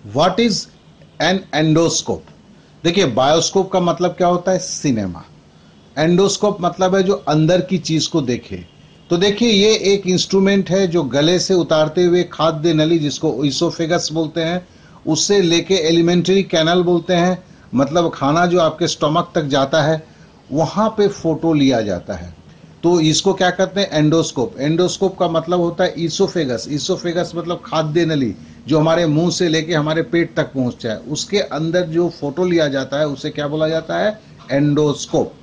What is an endoscope? देखिए, bioscope का मतलब क्या होता है? सिनेमा। एंडोस्कोप मतलब है जो अंदर की चीज को देखे। तो देखिए, ये एक इंस्ट्रूमेंट है जो गले से उतारते हुए खाद्य नली, जिसको ईसोफेगस बोलते हैं, उससे लेके एलिमेंट्री कैनल बोलते हैं, मतलब खाना जो आपके स्टमक तक जाता है, वहां पे फोटो लिया जाता है। तो इसको क्या कहते हैं? एंडोस्कोप। एंडोस्कोप का मतलब होता है ईसोफेगस। ईसोफेगस मतलब खाद्य नली, जो हमारे मुंह से लेके हमारे पेट तक पहुंचता है, उसके अंदर जो फोटो लिया जाता है उसे क्या बोला जाता है? Endoscope.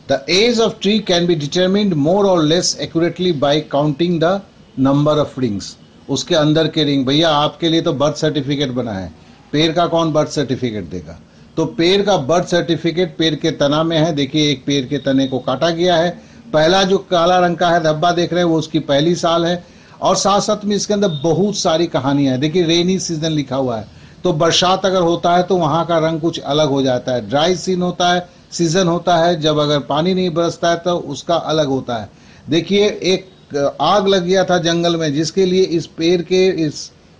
The age of tree can be determined more or less accurately by counting the number of rings. उसके अंदर के रिंग। भैया, आपके लिए तो बर्थ सर्टिफिकेट बना है, पेड़ का कौन बर्थ सर्टिफिकेट देगा? तो पेड़ का बर्थ सर्टिफिकेट पेड़ के तना में है। देखिए, एक पेड़ के तने को काटा गया है, पहला जो काला रंग का है धब्बा देख रहे हैं, वो उसकी पहली साल है। और साथ साथ में इसके अंदर बहुत सारी कहानियां हैं। देखिए, रेनी सीजन लिखा हुआ है, तो बरसात अगर होता है तो वहां का रंग कुछ अलग हो जाता है। ड्राई सीन होता है, सीजन होता है जब अगर पानी नहीं बरसता है तो उसका अलग होता है। देखिए, एक आग लग गया था जंगल में, जिसके लिए इस पेड़ के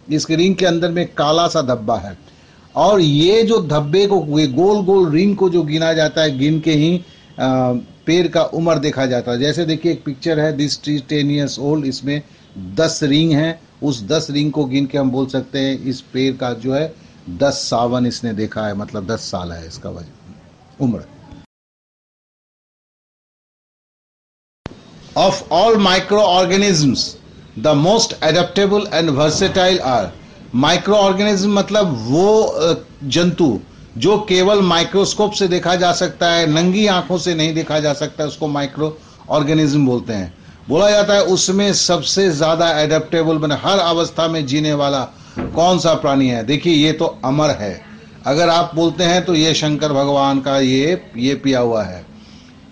इस रिंग के अंदर में काला सा धब्बा है। और ये जो धब्बे को, ये गोल गोल रिंग को जो गिना जाता है, गिन के ही पेड़ का उम्र देखा जाता है। जैसे देखिए, एक पिक्चर है, दिस ट्री 10 years old, इसमें 10 रिंग है। उस 10 रिंग को गिन के हम बोल सकते हैं इस पेड़ का जो है 10 सावन इसने देखा है, मतलब 10 साल है इसका वजह, उम्र। Of all microorganisms, the most adaptable and versatile are। Microorganism मतलब वो जंतु जो केवल माइक्रोस्कोप से देखा जा सकता है, नंगी आंखों से नहीं देखा जा सकता, उसको माइक्रो ऑर्गेनिज्म बोलते हैं। बोला जाता है उसमें सबसे ज्यादा एडेप्टेबल, बने हर अवस्था में जीने वाला कौन सा प्राणी है? देखिए, ये तो अमर है। अगर आप बोलते हैं तो ये शंकर भगवान का ये पिया हुआ है।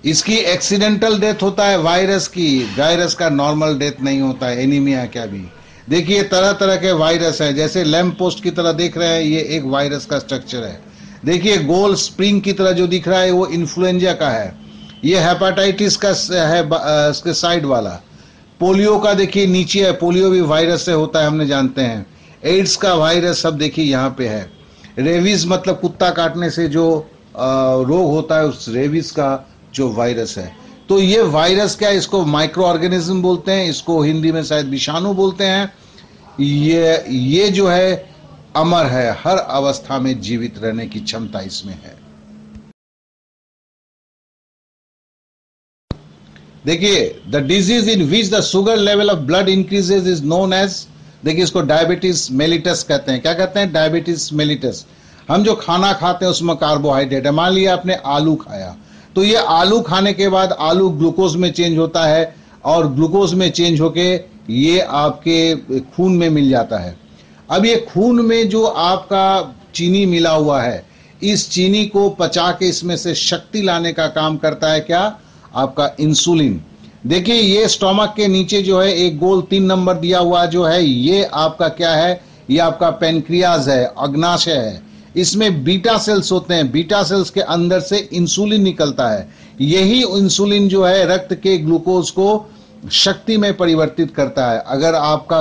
इसकी एक्सीडेंटल डेथ होता है वायरस की, वायरस का नॉर्मल डेथ नहीं होता है, एनीमिया क्या भी। देखिए, तरह तरह के वायरस है, जैसे लैम्प पोस्ट की तरह देख रहे हैं, ये एक वायरस का स्ट्रक्चर है। देखिए, गोल स्प्रिंग की तरह जो दिख रहा है वो इन्फ्लुएंजा का है। ये हेपेटाइटिस का है, इसके साइड वाला। पोलियो का देखिए नीचे है, पोलियो भी वायरस से होता है, हमने जानते हैं। एड्स का वायरस सब देखिए यहाँ पे है। रेविस मतलब कुत्ता काटने से जो रोग होता है, उस रेविस का जो वायरस है। तो ये वायरस क्या है? इसको माइक्रो ऑर्गेनिज्म बोलते हैं, इसको हिंदी में शायद विषाणु बोलते हैं। ये जो है अमर है, हर अवस्था में जीवित रहने की क्षमता इसमें है। देखिए, the disease in which the sugar level of blood increases is known as, देखिए इसको डायबिटीज मेलिटस कहते हैं। क्या कहते हैं? Diabetes mellitus. हम जो खाना खाते हैं उसमें कार्बोहाइड्रेट है। मान लिया आपने आलू खाया, तो ये आलू खाने के बाद आलू ग्लूकोज में चेंज होता है, और ग्लूकोज में चेंज होके ये आपके खून में मिल जाता है। अब ये खून में जो आपका चीनी मिला हुआ है, इस चीनी को पचा के इसमें से शक्ति लाने का काम करता है क्या? आपका इंसुलिन। देखिए, ये स्टोमक के नीचे जो है एक गोल 3 नंबर दिया हुआ जो है, ये आपका क्या है? ये आपका पेनक्रियाज है, अग्नाशय है। इसमें बीटा सेल्स होते हैं, बीटा सेल्स के अंदर से इंसुलिन निकलता है। यही इंसुलिन जो है रक्त के ग्लूकोज को शक्ति में परिवर्तित करता है। अगर आपका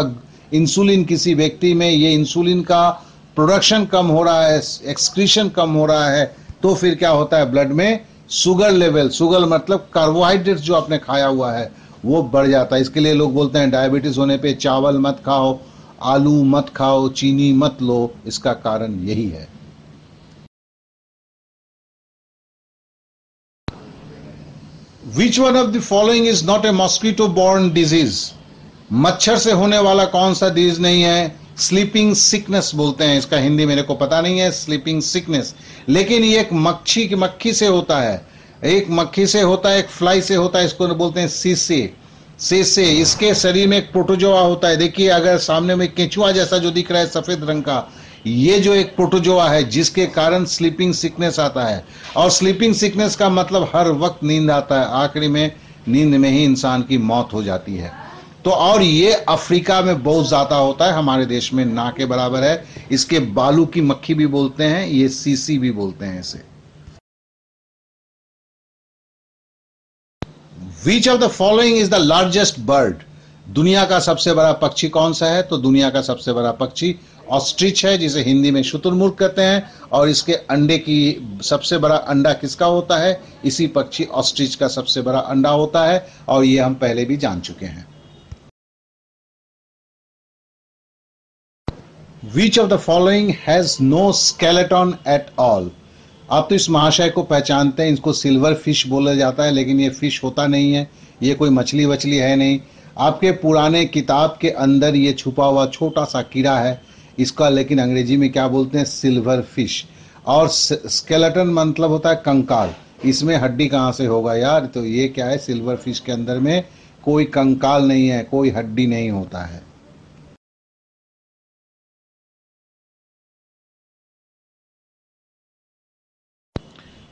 इंसुलिन किसी व्यक्ति में, ये इंसुलिन का प्रोडक्शन कम हो रहा है, एक्सक्रीशन कम हो रहा है, तो फिर क्या होता है? ब्लड में शुगर लेवल, शुगर मतलब कार्बोहाइड्रेट्स जो आपने खाया हुआ है वो बढ़ जाता है। इसके लिए लोग बोलते हैं डायबिटीज होने पे चावल मत खाओ, आलू मत खाओ, चीनी मत लो। इसका कारण यही है। Which one of the following is not a mosquito borne disease? मच्छर से होने वाला कौन सा डिजीज नहीं है? स्लीपिंग सिकनेस बोलते हैं इसका, हिंदी मेरे को पता नहीं है, स्लीपिंग सिकनेस। लेकिन ये एक मक्खी से होता है, एक मक्खी से होता है, एक फ्लाई से होता है, इसको बोलते हैं सीसे। इसके शरीर में एक प्रोटोजोआ होता है। देखिए, अगर सामने में केंचुआ जैसा जो दिख रहा है सफेद रंग का, ये जो एक प्रोटोजोआ है, जिसके कारण स्लीपिंग सिकनेस आता है। और स्लीपिंग सिकनेस का मतलब हर वक्त नींद आता है, आखिरी में नींद में ही इंसान की मौत हो जाती है। तो और ये अफ्रीका में बहुत ज्यादा होता है, हमारे देश में ना के बराबर है। इसके बालू की मक्खी भी बोलते हैं, ये सीसी भी बोलते हैं इसे। विच of the following is the largest bird? दुनिया का सबसे बड़ा पक्षी कौन सा है? तो दुनिया का सबसे बड़ा पक्षी ऑस्ट्रिच है, जिसे हिंदी में शुतुरमुर्ग कहते हैं। और इसके अंडे की सबसे बड़ा अंडा किसका होता है? इसी पक्षी ऑस्ट्रिच का सबसे बड़ा अंडा होता है, और ये हम पहले भी जान चुके हैं। Which of the following has no skeleton at all? आप तो इस महाशय को पहचानते हैं, इसको सिल्वर फिश बोला जाता है, लेकिन ये फिश होता नहीं है, ये कोई मछली वछली है नहीं। आपके पुराने किताब के अंदर ये छुपा हुआ छोटा सा कीड़ा है, इसका लेकिन अंग्रेजी में क्या बोलते हैं? Silver fish. और स्केलेटन मतलब होता है कंकाल, इसमें हड्डी कहाँ से होगा यार? तो ये क्या है? सिल्वर फिश के अंदर में कोई कंकाल नहीं है, कोई हड्डी नहीं होता है।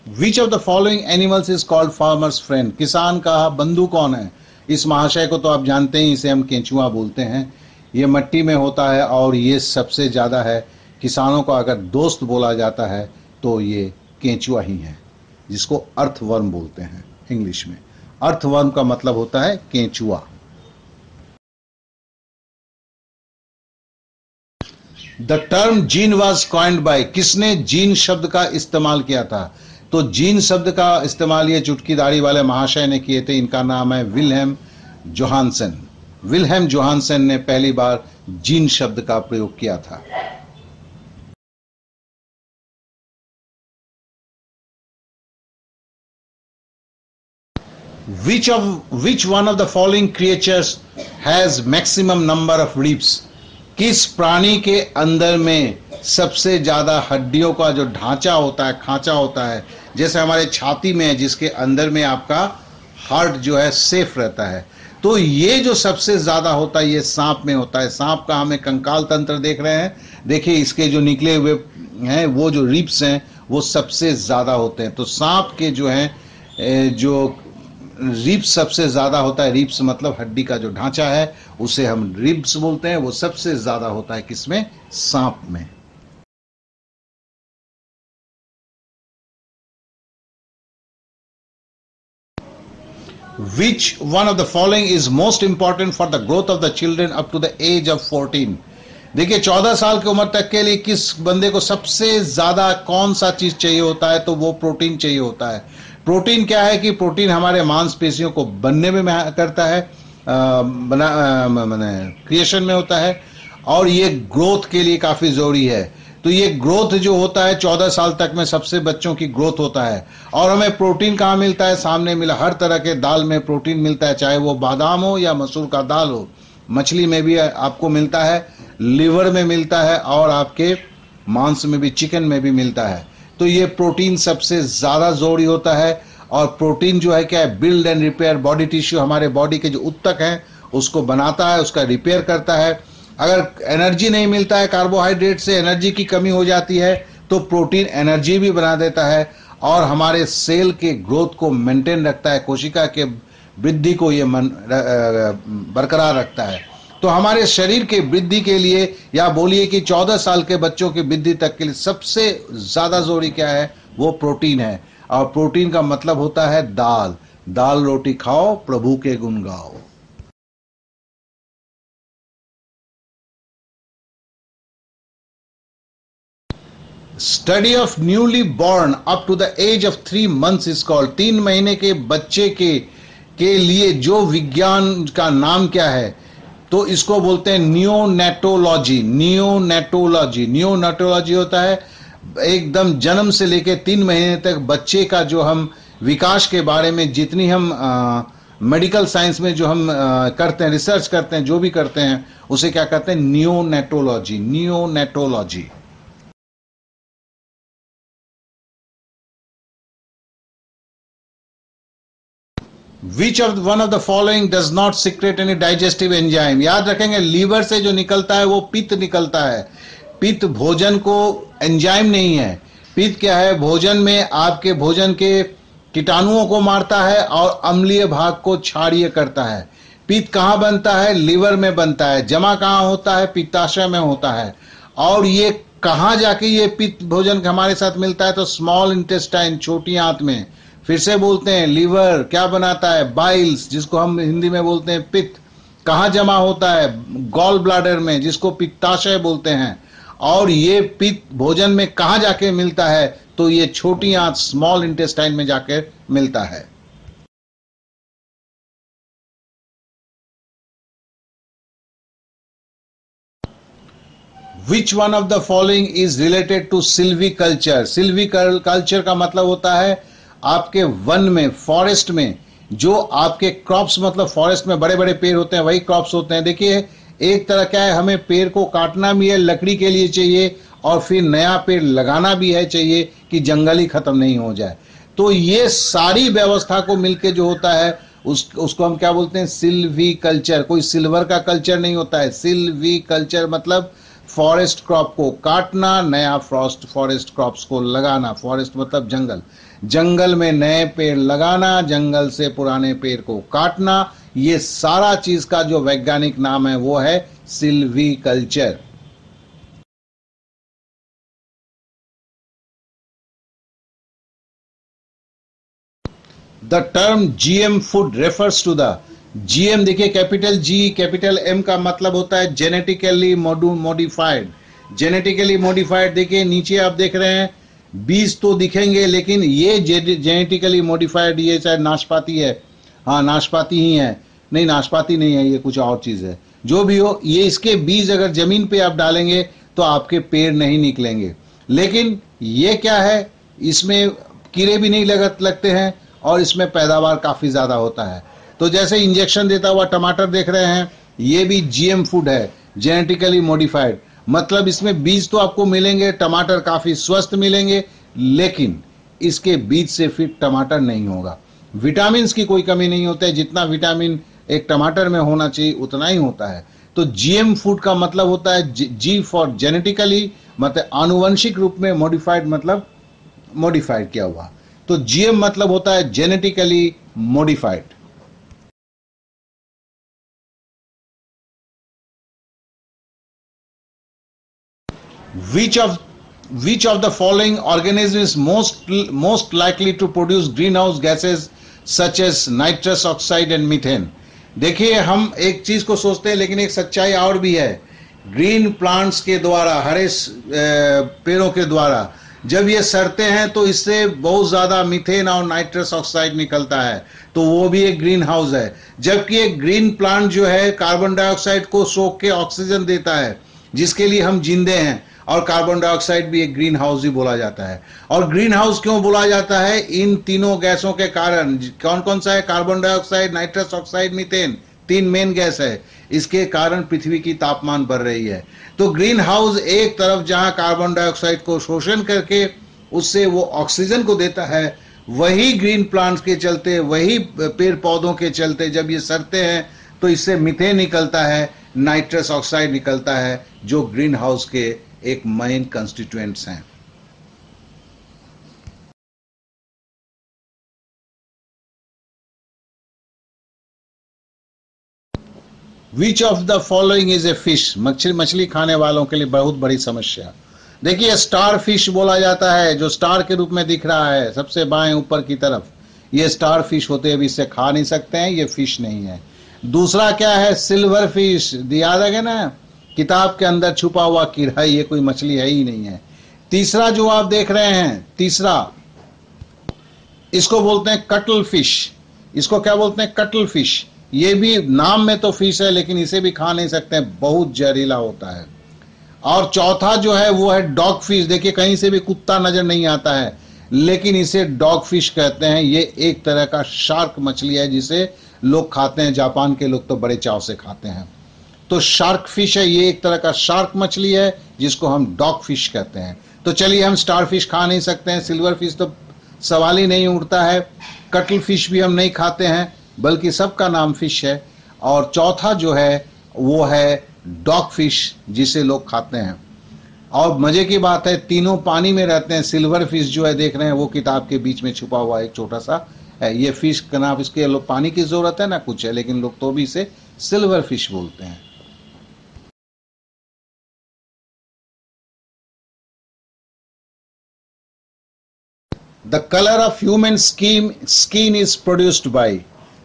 विच of the following animals is called farmers friend? किसान का बंधु कौन है? इस महाशय को तो आप जानते हैं, इसे हम केंचुआ बोलते हैं। ये मिट्टी में होता है और ये सबसे ज़्यादा है। किसानों का अगर दोस्त बोला जाता है तो ये केंचुआ ही है, जिसको अर्थवर्म बोलते हैं इंग्लिश में। अर्थवर्म का मतलब होता है केंचुआ। The term gene was coined bye? किसने जीन शब्द का इस्तेमाल किया था? तो जीन शब्द का इस्तेमाल ये चुटकी दाढ़ी वाले महाशय ने किए थे। इनका नाम है विल्हेम जोहानसन। विल्हेम जोहानसन ने पहली बार जीन शब्द का प्रयोग किया था। Which one of the following creatures has maximum number of ribs? किस प्राणी के अंदर में सबसे ज्यादा हड्डियों का जो ढांचा होता है, खांचा होता है, जैसे हमारे छाती में है, जिसके अंदर में आपका हार्ट जो है सेफ रहता है, तो ये जो सबसे ज्यादा होता है ये सांप में होता है। सांप का हमें कंकाल तंत्र देख रहे हैं, देखिए इसके जो निकले हुए हैं वो जो रिब्स हैं वो सबसे ज्यादा होते हैं। तो सांप के जो है जो रिब्स सबसे ज्यादा होता है, रिब्स मतलब हड्डी का जो ढांचा है उसे हम रिब्स बोलते हैं, वो सबसे ज्यादा होता है किसमें? सांप में। Which one of the following is most important for the growth of the children up to the age of 14? देखिए 14 साल की उम्र तक के लिए किस बंदे को सबसे ज्यादा कौन सा चीज चाहिए होता है? तो वो प्रोटीन चाहिए होता है। प्रोटीन क्या है कि प्रोटीन हमारे मांसपेशियों को बनने में करता है, क्रिएशन में होता है, और ये ग्रोथ के लिए काफी जरूरी है। तो ये ग्रोथ जो होता है 14 साल तक में सबसे बच्चों की ग्रोथ होता है। और हमें प्रोटीन कहाँ मिलता है? सामने मिला, हर तरह के दाल में प्रोटीन मिलता है, चाहे वो बादाम हो या मसूर का दाल हो। मछली में भी आपको मिलता है, लिवर में मिलता है, और आपके मांस में भी, चिकन में भी मिलता है। तो ये प्रोटीन सबसे ज्यादा जरूरी होता है। और प्रोटीन जो है क्या है? Build and repair body tissue, हमारे बॉडी के जो उत्तक हैं उसको बनाता है, उसका रिपेयर करता है। अगर एनर्जी नहीं मिलता है, कार्बोहाइड्रेट से एनर्जी की कमी हो जाती है, तो प्रोटीन एनर्जी भी बना देता है और हमारे सेल के ग्रोथ को मेंटेन रखता है, कोशिका के वृद्धि को ये बरकरार रखता है। तो हमारे शरीर के वृद्धि के लिए, या बोलिए कि 14 साल के बच्चों की वृद्धि तक के लिए सबसे ज्यादा जरूरी क्या है? वो प्रोटीन है। और प्रोटीन का मतलब होता है दाल। दाल रोटी खाओ, प्रभु के गुण गाओ। Study of newly born up to the age of 3 months is called? 3 महीने के बच्चे के लिए जो विज्ञान का नाम क्या है? तो इसको बोलते हैं नियोनेटोलॉजी। नियोनेटोलॉजी, नियोनेटोलॉजी होता है एकदम जन्म से लेकर 3 महीने तक बच्चे का जो हम विकास के बारे में जितनी हम मेडिकल साइंस में जो हम करते हैं, रिसर्च करते हैं, जो भी करते हैं, उसे क्या कहते हैं? Neonatology. Neonatology. Which of one of the following does not secrete any digestive enzyme? याद रखेंगे, लीवर से जो निकलता है वो पित्त निकलता है। पित्त भोजन को एंजाइम नहीं है। पित्त क्या है? भोजन में आपके भोजन के कीटाणुओं को मारता है और अम्लीय भाग को क्षारीय करता है। पित्त कहाँ बनता है? लीवर में बनता है। जमा कहाँ होता है? पित्ताशय में होता है। और ये कहाँ जाके ये पित्त भोजन हमारे साथ मिलता है? तो स्मॉल इंटेस्टाइन, छोटी आंत में। फिर से बोलते हैं लीवर क्या बनाता है, बाइल्स जिसको हम हिंदी में बोलते हैं पित्त, कहाँ जमा होता है, गॉल ब्लाडर में जिसको पित्ताशय बोलते हैं। और ये पित्त भोजन में कहाँ जाके मिलता है, तो ये छोटी आंत स्मॉल इंटेस्टाइन में जाके मिलता है। Which one of the following is related to silviculture. Silviculture का मतलब होता है आपके वन में, फॉरेस्ट में जो आपके क्रॉप्स, मतलब फॉरेस्ट में बड़े बड़े पेड़ होते हैं वही क्रॉप्स होते हैं। देखिए एक तरह क्या है, हमें पेड़ को काटना भी है लकड़ी के लिए चाहिए, और फिर नया पेड़ लगाना भी है चाहिए कि जंगल ही खत्म नहीं हो जाए। तो ये सारी व्यवस्था को मिलके जो होता है उसको हम क्या बोलते हैं, सिल्वीकल्चर। कोई सिल्वर का कल्चर नहीं होता है, सिल्वीकल्चर मतलब फॉरेस्ट क्रॉप को काटना, नया फॉरेस्ट क्रॉप्स को लगाना। फॉरेस्ट मतलब जंगल, जंगल में नए पेड़ लगाना, जंगल से पुराने पेड़ को काटना, ये सारा चीज का जो वैज्ञानिक नाम है वो है silviculture. The term GM food refers to the, GM देखिए कैपिटल जी कैपिटल एम का मतलब होता है जेनेटिकली मॉडिफाइड। जेनेटिकली मॉडिफाइड, देखिए नीचे आप देख रहे हैं बीज तो दिखेंगे, लेकिन ये जेनेटिकली मॉडिफाइड, ये शायद नाशपाती है, हाँ नाशपाती ही है, नहीं नाशपाती नहीं है, ये कुछ और चीज है। जो भी हो, ये इसके बीज अगर जमीन पे आप डालेंगे तो आपके पेड़ नहीं निकलेंगे। लेकिन ये क्या है, इसमें कीड़े भी नहीं लगते हैं, और इसमें पैदावार काफी ज्यादा होता है। तो जैसे इंजेक्शन देता हुआ टमाटर देख रहे हैं, ये भी जीएम फूड है, जेनेटिकली मॉडिफाइड। मतलब इसमें बीज तो आपको मिलेंगे, टमाटर काफी स्वस्थ मिलेंगे, लेकिन इसके बीज से फिर टमाटर नहीं होगा। विटामिन की कोई कमी नहीं होता है, जितना विटामिन एक टमाटर में होना चाहिए उतना ही होता है। तो जीएम फूड का मतलब होता है जी फॉर जेनेटिकली, मतलब आनुवंशिक रूप में, मॉडिफाइड मतलब मॉडिफाइड किया हुआ। तो जीएम मतलब होता है genetically modified. Which of which of the following organism is most likely to produce greenhouse gases such as nitrous oxide and methane? देखिए हम एक चीज को सोचते हैं, लेकिन एक सच्चाई और भी है। ग्रीन प्लांट्स के द्वारा, हरे पेड़ों के द्वारा जब ये सड़ते हैं तो इससे बहुत ज्यादा मीथेन और नाइट्रस ऑक्साइड निकलता है, तो वो भी एक ग्रीन हाउस है। जबकि एक ग्रीन प्लांट जो है कार्बन डाइऑक्साइड को सोख के ऑक्सीजन देता है, जिसके लिए हम जिंदे हैं, और कार्बन डाइऑक्साइड भी एक ग्रीन हाउस ही बोला जाता है। और ग्रीन हाउस क्यों बोला जाता है, इन तीनों गैसों के कारण। कौन कौन सा है, carbon dioxide, nitrous oxide, methane, तीन मेन गैस है। इसके कारण पृथ्वी की तापमान बढ़ रही है। तो ग्रीन हाउस एक तरफ जहां कार्बन डाइऑक्साइड को शोषण करके उससे वो ऑक्सीजन को देता है, वही ग्रीन प्लांट्स के चलते, वही पेड़ पौधों के चलते जब ये सड़ते हैं तो इससे मीथेन निकलता है, नाइट्रस ऑक्साइड निकलता है, जो ग्रीन हाउस के एक मेन कंस्टिट्यूएंट्स हैं। Which of the following is a fish. मछली खाने वालों के लिए बहुत बड़ी समस्या। देखिए स्टार फिश बोला जाता है, जो स्टार के रूप में दिख रहा है सबसे बाएं ऊपर की तरफ, ये स्टार फिश होते हैं, इससे खा नहीं सकते हैं, ये फिश नहीं है। दूसरा क्या है, सिल्वर फिश, याद है ना, किताब के अंदर छुपा हुआ कीड़ा, ये कोई मछली है ही नहीं है। तीसरा जो आप देख रहे हैं, तीसरा इसको बोलते हैं कटल फिश। इसको क्या बोलते हैं, कटल फिश। ये भी नाम में तो फिश है, लेकिन इसे भी खा नहीं सकते हैं, बहुत जहरीला होता है। और चौथा जो है वो है डॉग फिश। देखिए कहीं से भी कुत्ता नजर नहीं आता है, लेकिन इसे डॉग फिश कहते हैं। ये एक तरह का शार्क मछली है जिसे लोग खाते हैं, जापान के लोग तो बड़े चाव से खाते हैं। तो शार्क फिश है, ये एक तरह का शार्क मछली है जिसको हम डॉग फिश कहते हैं। तो चलिए, हम स्टार फिश खा नहीं सकते हैं, सिल्वर फिश तो सवाल ही नहीं उठता है, कटल फिश भी हम नहीं खाते हैं, बल्कि सबका नाम फिश है। और चौथा जो है वो है डॉग फिश, जिसे लोग खाते हैं। और मजे की बात है, तीनों पानी में रहते हैं। सिल्वर फिश जो है देख रहे हैं, वो किताब के बीच में छुपा हुआ एक छोटा सा है। ये फिश का नाम, इसके लोग पानी की जरूरत है ना कुछ है, लेकिन लोग तो भी इसे सिल्वर फिश बोलते हैं। The colour of human skin is produced by,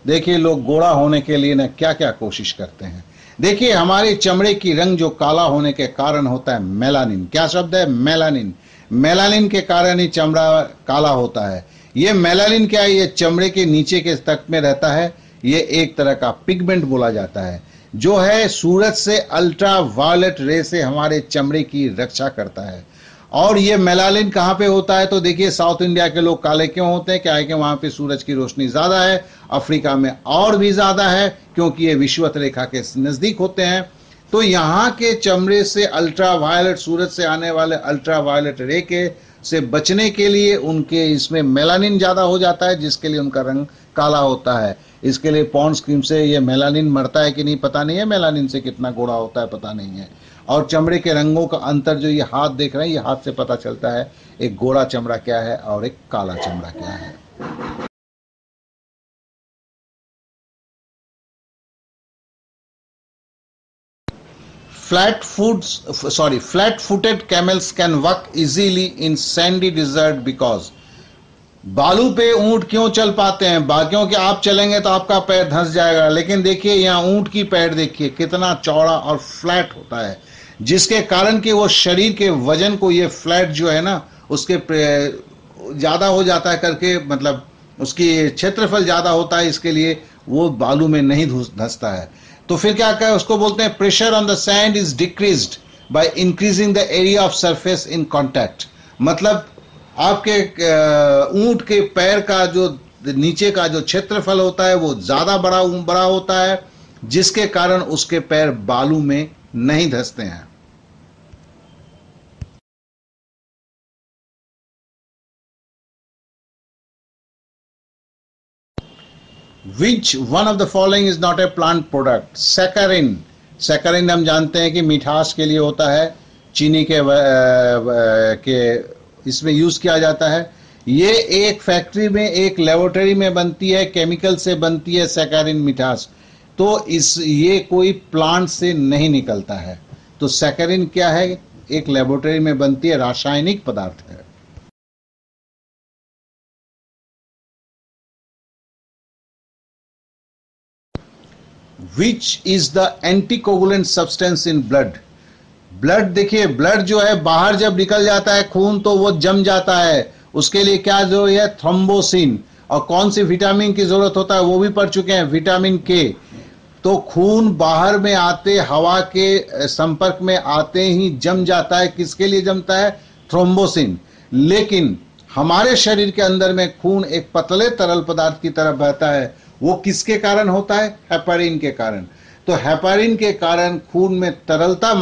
देखिए लोग गोरा होने के लिए ना क्या क्या कोशिश करते हैं। देखिए हमारे चमड़े की रंग जो काला होने के कारण होता है मेलानिन, क्या शब्द है, मेलानिन। मेलानिन के कारण ही चमड़ा काला होता है। ये मेलानिन क्या है, ये चमड़े के नीचे के तक में रहता है। ये एक तरह का पिगमेंट बोला जाता है जो है सूरज से अल्ट्रा वायलेट रे से हमारे चमड़े की रक्षा करता है। और ये मेलानिन कहाँ पे होता है, तो देखिए साउथ इंडिया के लोग काले क्यों होते हैं, क्या है कि वहां पे सूरज की रोशनी ज्यादा है, अफ्रीका में और भी ज्यादा है क्योंकि ये विषुवत रेखा के नजदीक होते हैं। तो यहाँ के चमड़े से अल्ट्रा वायलेट, सूरज से आने वाले अल्ट्रा वायलेट रे के से बचने के लिए उनके इसमें मेलानिन ज्यादा हो जाता है, जिसके लिए उनका रंग काला होता है। इसके लिए पॉन्ड्स क्रीम से ये मेलानिन मरता है कि नहीं पता नहीं है, मेलानिन से कितना गोरा होता है पता नहीं है। और चमड़े के रंगों का अंतर जो ये हाथ देख रहे हैं, ये हाथ से पता चलता है एक गोरा चमड़ा क्या है और एक काला चमड़ा क्या है। Flat footed camels can walk easily in sandy desert because, बालू पे ऊंट क्यों चल पाते हैं, क्योंकि आप चलेंगे तो आपका पैर धंस जाएगा। लेकिन देखिए यहाँ ऊंट की पैर देखिए कितना चौड़ा और फ्लैट होता है, जिसके कारण कि वो शरीर के वजन को, ये फ्लैट जो है ना उसके ज्यादा हो जाता है करके, मतलब उसकी क्षेत्रफल ज्यादा होता है, इसके लिए वो बालू में नहीं धंसता है। तो फिर क्या कहें, उसको बोलते हैं pressure on the sand is decreased by increasing the area of surface in contact. मतलब आपके ऊंट के पैर का जो नीचे का जो क्षेत्रफल होता है वो ज्यादा बड़ा होता है, जिसके कारण उसके पैर बालू में नहीं धंसते हैं। विच one of the following is not a plant product, saccharin. Saccharin हम जानते हैं कि मिठास के लिए होता है, चीनी के इसमें यूज किया जाता है। ये एक फैक्ट्री में, एक लेबोरेटरी में बनती है, केमिकल से बनती है सैकरिन मिठास। तो ये कोई प्लांट से नहीं निकलता है। तो सैकरिन क्या है, एक लेबोरेटरी में बनती है, रासायनिक पदार्थ है। विच is the anticoagulant substance in blood. Blood देखिए, ब्लड जो है बाहर जब निकल जाता है खून तो वो जम जाता है, उसके लिए क्या जो है थ्रोम्बोसिन। और कौन सी विटामिन की जरूरत होता है वो भी पढ़ चुके हैं, विटामिन के। तो खून बाहर में आते, हवा के संपर्क में आते ही जम जाता है, किसके लिए जमता है, थ्रोम्बोसिन। लेकिन हमारे शरीर के अंदर में खून एक पतले तरल पदार्थ की तरफ बहता है, वो किसके कारण होता है, हेपारिन के कारण। तो हेपारिन के कारण खून में तरलता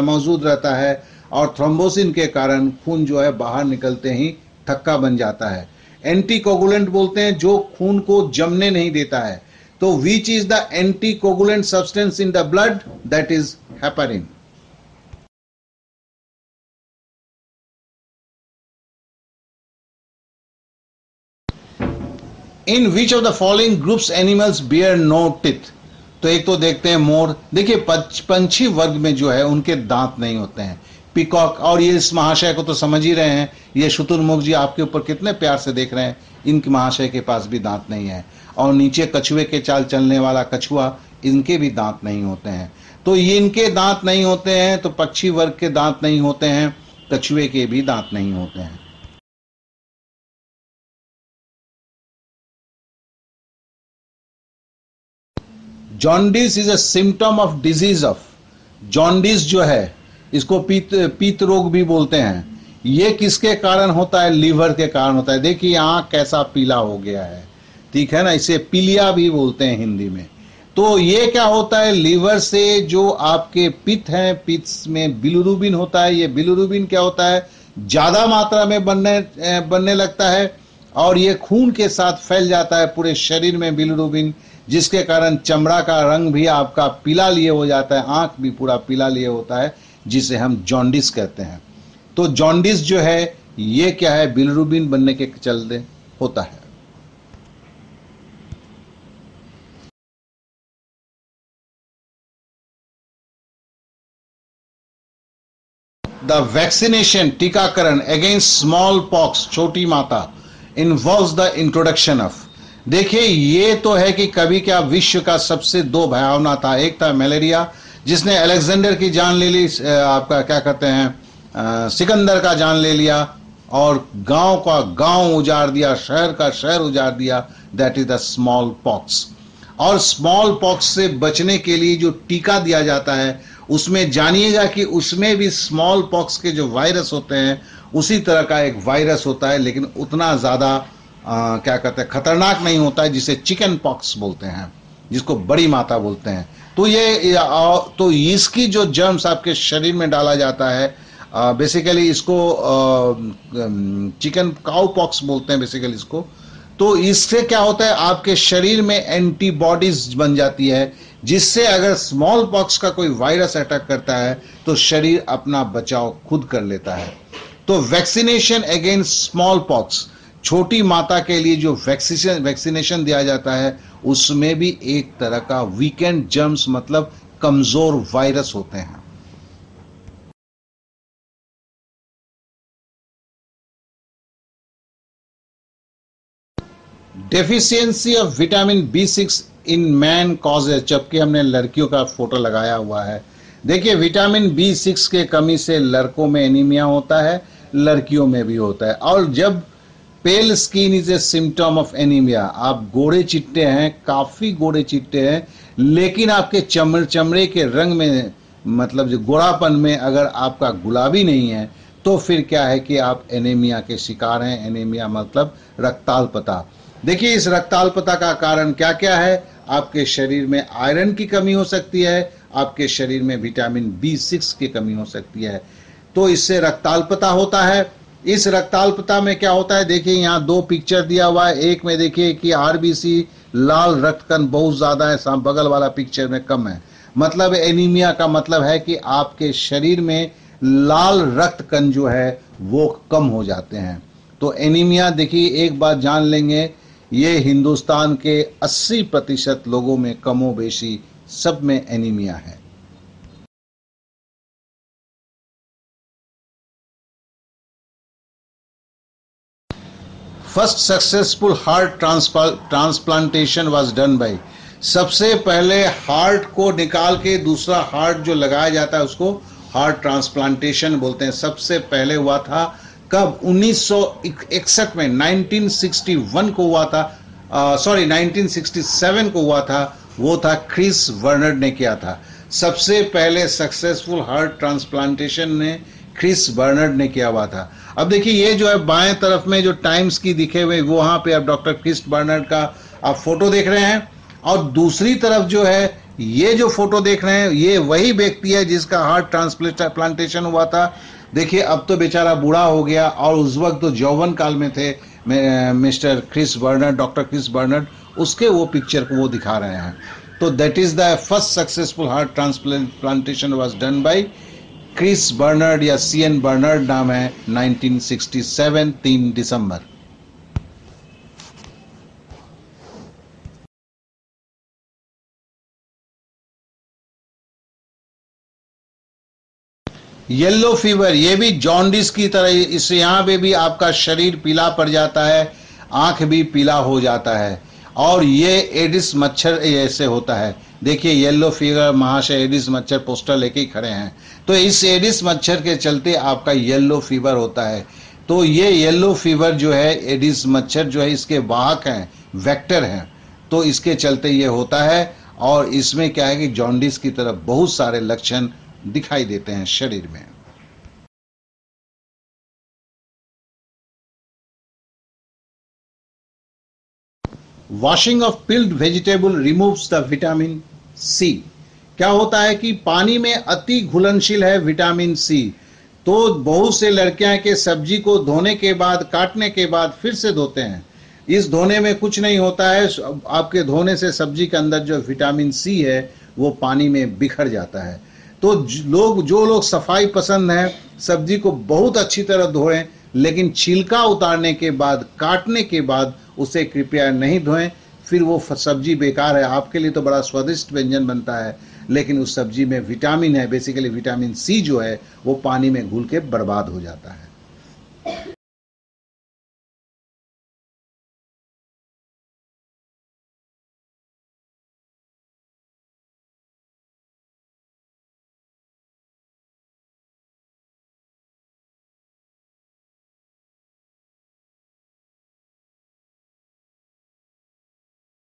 मौजूद रहता है, और थ्रोम्बोसिन के कारण खून जो है बाहर निकलते ही थक्का बन जाता है। एंटीकोगुलेंट बोलते हैं जो खून को जमने नहीं देता है। तो which is the anticoagulant substance in the blood, that is heparin. In which of the following groups animals bear no teeth. तो एक तो देखते हैं मोर। देखिए पंछी वर्ग में जो है उनके दांत नहीं होते हैं, पिकॉक। और ये इस महाशय को तो समझ ही रहे हैं, ये शुतुरमुर्ग जी आपके ऊपर कितने प्यार से देख रहे हैं, इनके महाशय के पास भी दांत नहीं है। और नीचे कछुए के चाल चलने वाला कछुआ, इनके भी दांत नहीं होते हैं। तो ये इनके दांत नहीं होते हैं, तो पक्षी वर्ग के दांत नहीं होते हैं, कछुए के भी दांत नहीं होते हैं। Jaundice is a symptom of disease of. Jaundice जो है इसको पीत रोग भी बोलते हैं। ये किसके कारण होता है, लीवर के कारण होता है। देखिए आंख कैसा पीला हो गया है, ठीक है ना, इसे पीलिया भी बोलते हैं हिंदी में। तो ये क्या होता है, लीवर से जो आपके पित्त हैं, पित्त में बिलिरुबिन होता है। ये बिलिरुबिन क्या होता है, ज्यादा मात्रा में बनने लगता है, और ये खून के साथ फैल जाता है पूरे शरीर में बिलिरुबिन, जिसके कारण चमड़ा का रंग भी आपका पीला लिए हो जाता है, आंख भी पूरा पीला लिए होता है, जिसे हम जॉन्डिस कहते हैं। तो जॉन्डिस जो है ये क्या है, बिलिरुबिन बनने के चलते होता है। द वैक्सीनेशन, टीकाकरण अगेंस्ट स्मॉल पॉक्स, छोटी माता, इन्वॉल्व्स द इंट्रोडक्शन ऑफ। देखिए ये तो है कि कभी क्या विश्व का सबसे दो भयावना था, एक था मलेरिया जिसने अलेक्जेंडर की जान ले ली, आपका क्या कहते हैं सिकंदर का जान ले लिया, और गांव का गांव उजाड़ दिया, शहर का शहर उजाड़ दिया, that is the small pox. और स्मॉल पॉक्स से बचने के लिए जो टीका दिया जाता है उसमें जानिएगा कि उसमें भी स्मॉल पॉक्स के जो वायरस होते हैं उसी तरह का एक वायरस होता है, लेकिन उतना ज़्यादा क्या कहते हैं खतरनाक नहीं होता है, जिसे चिकन पॉक्स बोलते हैं, जिसको बड़ी माता बोलते हैं। तो ये तो इसकी जो जर्म्स आपके शरीर में डाला जाता है, बेसिकली इसको चिकन काउ पॉक्स बोलते हैं बेसिकली इसको। तो इससे क्या होता है आपके शरीर में एंटीबॉडीज बन जाती है, जिससे अगर स्मॉल पॉक्स का कोई वायरस अटैक करता है तो शरीर अपना बचाव खुद कर लेता है। तो वैक्सीनेशन अगेंस्ट स्मॉल पॉक्स, छोटी माता के लिए जो वैक्सीनेशन दिया जाता है उसमें भी एक तरह का वीकेंड जर्म्स मतलब कमजोर वायरस होते हैं। Deficiency of vitamin B6 in man causes, जबकि हमने लड़कियों का फोटो लगाया हुआ है। देखिए विटामिन B6 के कमी से लड़कों में एनीमिया होता है, लड़कियों में भी होता है। और जब पेल skin is a symptom of anaemia, आप गोरे चिट्टे हैं, काफी गोरे चिट्टे हैं, लेकिन आपके चमड़े के रंग में मतलब जो गोरापन में अगर आपका गुलाबी नहीं है तो फिर क्या है कि आप एनीमिया के शिकार हैं। एनीमिया मतलब रक्ताल्पता। देखिए इस रक्ताल्पता का कारण क्या क्या है, आपके शरीर में आयरन की कमी हो सकती है, आपके शरीर में विटामिन B6 की कमी हो सकती है, तो इससे रक्ताल्पता होता है। इस रक्ताल्पता में क्या होता है, देखिए यहाँ दो पिक्चर दिया हुआ है, एक में देखिए कि RBC लाल रक्त कण बहुत ज्यादा है, बगल वाला पिक्चर में कम है। मतलब एनीमिया का मतलब है कि आपके शरीर में लाल रक्त कण जो है वो कम हो जाते हैं। तो एनीमिया देखिए एक बात जान लेंगे, ये हिंदुस्तान के 80% लोगों में कमो बेशी सब में एनीमिया है। First successful heart transplantation was done bye, सबसे पहले हार्ट को निकाल के दूसरा हार्ट जो लगाया जाता है उसको हार्ट ट्रांसप्लांटेशन बोलते हैं। सबसे पहले हुआ था कब, 1961 में, 1961 को हुआ था, 1967 को हुआ था, वो था क्रिस बर्नर्ड ने किया था। सबसे पहले सक्सेसफुल हार्ट ट्रांसप्लांटेशन ने क्रिस बर्नर्ड ने किया हुआ था। अब देखिए ये जो है बाएं तरफ में जो टाइम्स की दिखे हुए वहां पे आप डॉक्टर क्रिस बर्नर्ड का आप फोटो देख रहे हैं, और दूसरी तरफ जो है ये जो फोटो देख रहे हैं ये वही व्यक्ति है जिसका हार्ट ट्रांसप्लांटेशन हुआ था। देखिए अब तो बेचारा बूढ़ा हो गया, और उस वक्त तो यौवन काल में थे mister Chris Barnard, doctor Chris Barnard, उसके वो पिक्चर को वो दिखा रहे हैं। तो that is the first successful heart transplantation was done by Chris Barnard, या CN बर्नर्ड नाम है, 1967 3 दिसंबर। येलो फीवर, ये भी जॉन्डिस की तरह, इस यहाँ पे भी आपका शरीर पीला पड़ जाता है, आंख भी पीला हो जाता है, और ये एडिस मच्छर ऐसे होता है। देखिए येलो फीवर, महाशय एडिस मच्छर पोस्टर लेके ही खड़े हैं। तो इस एडिस मच्छर के चलते आपका येलो फीवर होता है। तो ये येलो फीवर जो है, एडिस मच्छर जो है इसके वाहक हैं, वेक्टर हैं, तो इसके चलते ये होता है। और इसमें क्या है कि जॉन्डिस की तरफ बहुत सारे लक्षण दिखाई देते हैं शरीर में। Washing of peeled vegetable removes the vitamin C। क्या होता है कि पानी में अति घुलनशील है विटामिन C, तो बहुत से लड़कियां के सब्जी को धोने के बाद, काटने के बाद फिर से धोते हैं। इस धोने में कुछ नहीं होता है, आपके धोने से सब्जी के अंदर जो विटामिन C है वो पानी में बिखर जाता है। तो जो लोग सफाई पसंद हैं, सब्जी को बहुत अच्छी तरह धोएं, लेकिन छिलका उतारने के बाद, काटने के बाद उसे कृपया नहीं धोएं, फिर वो सब्जी बेकार है। आपके लिए तो बड़ा स्वादिष्ट व्यंजन बनता है, लेकिन उस सब्जी में विटामिन है, बेसिकली विटामिन C जो है वो पानी में घुल के बर्बाद हो जाता है।